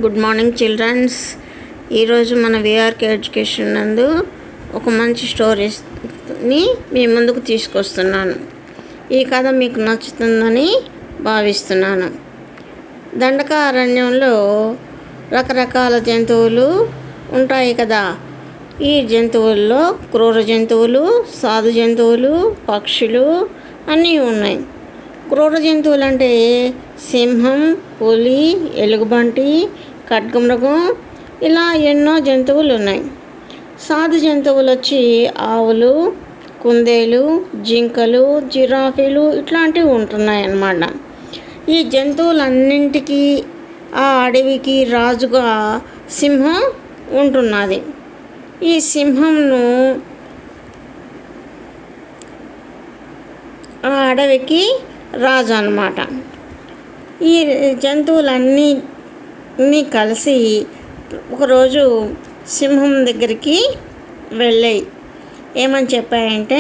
Good morning children's. ఈరోజు మన VRK education నందు ఒక మంచి స్టోరీని మీ ముందుకు తీసుకొస్తున్నాను. ఈ కథ మీకు నచ్చుతుందని భావిస్తున్నాను. దండకారణ్యంలో రకరకాల జంతువులు ఉంటాయి కదా. ఈ జంతువుల్లో క్రూర జంతువులు, సాధు జంతువులు, పక్షులు అన్నీ ఉన్నాయి. క్రూర జంతువులు అంటే సింహం, పులి, ఎలుగుబంటి, ఖడ్గమృగం, ఇలా ఎన్నో జంతువులు ఉన్నాయి. సాధు జంతువులు వచ్చి ఆవులు, కుందేలు, జింకలు, జిరాఫీలు ఇట్లాంటివి ఉంటున్నాయి అన్నమాట. ఈ జంతువులన్నింటికీ ఆ అడవికి రాజుగా సింహం ఉంటున్నది. ఈ సింహంను ఆ అడవికి రాజు అన్నమాట. ఈ జంతువులన్నీ కలిసి ఒకరోజు సింహం దగ్గరికి వెళ్ళాయి. ఏమని చెప్పాయంటే,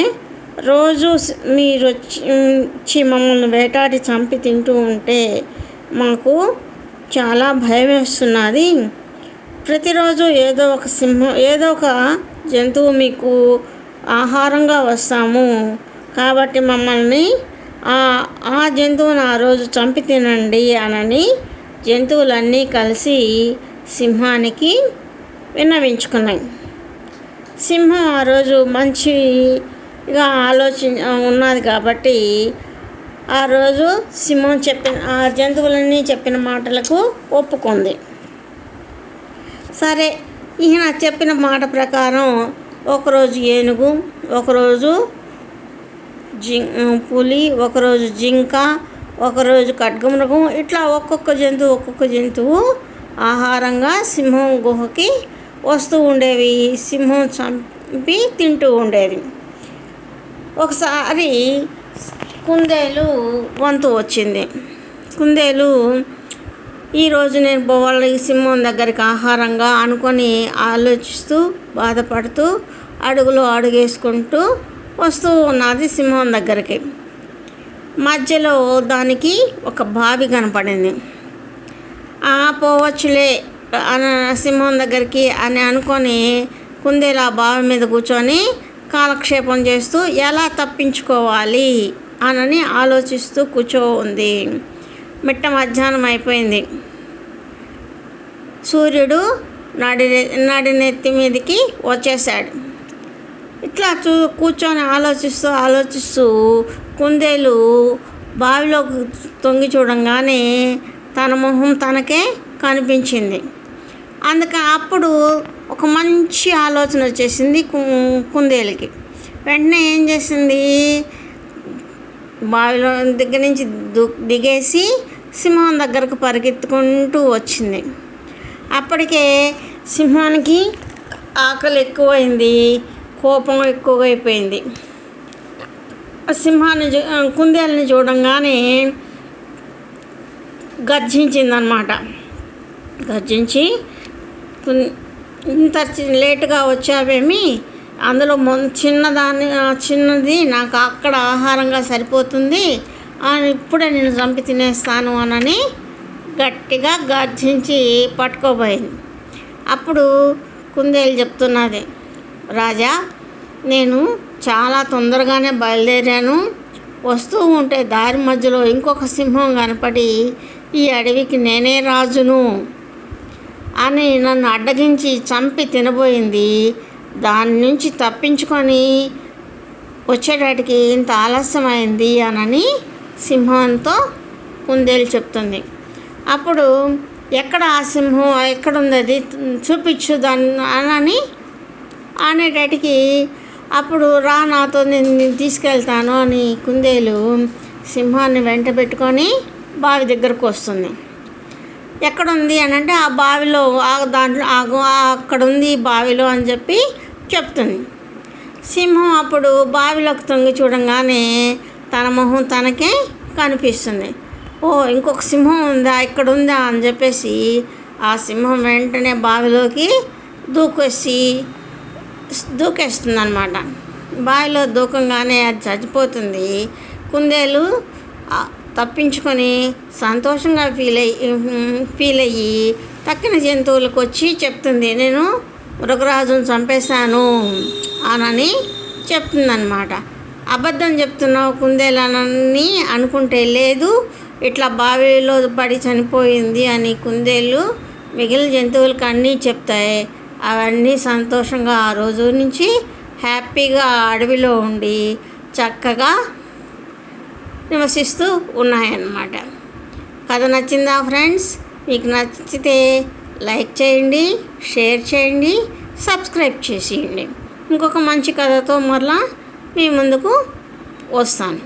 రోజు మీరు వచ్చి మమ్మల్ని వేటాడి చంపి తింటూ ఉంటే మాకు చాలా భయం వేస్తున్నది. ప్రతిరోజు ఏదో ఒక జంతువు మీకు ఆహారంగా వస్తాము, కాబట్టి మమ్మల్ని ఆ జంతువుని ఆ రోజు చంపి తినండి అనని జంతువులన్నీ కలిసి సింహానికి విన్నవించుకున్నాయి. సింహం ఆ రోజు మంచిగా ఉన్నది కాబట్టి ఆ రోజు సింహం ఆ జంతువులన్నీ చెప్పిన మాటలకు ఒప్పుకుంది. సరే, ఈయన చెప్పిన మాట ప్రకారం ఒకరోజు ఏనుగు, ఒకరోజు పులి, ఒకరోజు జింక, ఒకరోజు ఖడ్గమృగం, ఇట్లా ఒక్కొక్క జంతువు ఆహారంగా సింహం గుహకి వస్తూ ఉండేవి. సింహం చంపి తింటూ ఉండేది. ఒకసారి కుందేలు వంతు వచ్చింది. కుందేలు, ఈరోజు నేను పోవాలి సింహం దగ్గరికి ఆహారంగా అనుకొని ఆలోచిస్తూ బాధపడుతూ అడుగులో అడుగేసుకుంటూ వస్తూ ఉన్నది సింహం దగ్గరికి. మధ్యలో దానికి ఒక బావి కనపడింది. పోవచ్చులే సింహం దగ్గరికి అని అనుకొని కుందేలు ఆ బావి మీద కూర్చొని కాలక్షేపం చేస్తూ ఎలా తప్పించుకోవాలి అని ఆలోచిస్తూ ఉంది. మిట్ట మధ్యాహ్నం అయిపోయింది. సూర్యుడు నడినెత్తి మీదకి వచ్చేసాడు. ఇట్లా కూర్చొని ఆలోచిస్తూ కుందేలు బావిలోకి తొంగి చూడంగానే తన మొహం తనకే కనిపించింది. అప్పుడు ఒక మంచి ఆలోచన వచ్చేసింది కుందేలుకి. వెంటనే ఏం చేసింది, బావిలో దగ్గర నుంచి దిగేసి సింహం దగ్గరకు పరిగెత్తుకుంటూ వచ్చింది. అప్పటికే సింహానికి ఆకలి ఎక్కువైంది, కోపం ఎక్కువగా అయిపోయింది. కుందేలుని చూడంగానే గర్జించిందనమాట. గర్జించి, ఇంత లేటుగా వచ్చావేమి, అందులో చిన్నది నాకు అక్కడ ఆహారంగా సరిపోతుంది, ఇప్పుడే నేను చంపి తినేస్తాను అని గట్టిగా గర్జించి పట్టుకోబోయింది. అప్పుడు కుందేలు చెప్తున్నది, రాజా, నేను చాలా తొందరగానే బయలుదేరాను. వస్తూ ఉంటే దారి మధ్యలో ఇంకొక సింహం కనపడి ఈ అడవికి నేనే రాజును అని నన్ను అడ్డగించి చంపి తినబోయింది. దాని నుంచి తప్పించుకొని వచ్చేటాటికి ఇంత ఆలస్యమైంది అని సింహంతో కుందేలు చెప్తుంది. అప్పుడు ఎక్కడ ఆ సింహం, ఎక్కడుంది అది చూపించు దాన్ని అనేటాటికి అప్పుడు రా, నాతో నేను తీసుకెళ్తాను అని కుందేలు సింహాన్ని వెంట పెట్టుకొని బావి దగ్గరకు వస్తుంది. ఎక్కడుంది అంటే ఆ బావిలో దాంట్లో అక్కడుంది బావిలో అని చెప్పి చెప్తుంది. సింహం అప్పుడు బావిలోకి తొంగి చూడంగానే తన మొహం తనకే కనిపిస్తుంది. ఇంకొక సింహం ఉందా, ఇక్కడ ఉందా అని చెప్పేసి ఆ సింహం వెంటనే బావిలోకి దూకేస్తుంది అన్నమాట. బావిలో దూకంగానే అది చచ్చిపోతుంది. కుందేలు తప్పించుకొని సంతోషంగా ఫీల్ అయ్యి తక్కిన జంతువులకు వచ్చి చెప్తుంది, నేను మృగరాజును చంపేశాను అని చెప్తుందన్నమాట. అబద్ధం చెప్తున్నావు కుందేలని అనుకుంటే, లేదు ఇట్లా బావిలో పడి చనిపోయింది అని కుందేళ్ళు మిగిలిన జంతువులకు అన్నీ చెప్తాయి. అవన్నీ సంతోషంగా ఆ రోజు నుంచి హ్యాపీగా అడవిలో ఉండి చక్కగా నివసిస్తూ ఉన్నాయన్నమాట. కథ నచ్చిందా ఫ్రెండ్స్? మీకు నచ్చితే లైక్ చేయండి, షేర్ చేయండి, సబ్స్క్రైబ్ చేసేయండి. ఇంకొక మంచి కథతో మరలా మీ ముందుకు వస్తాను.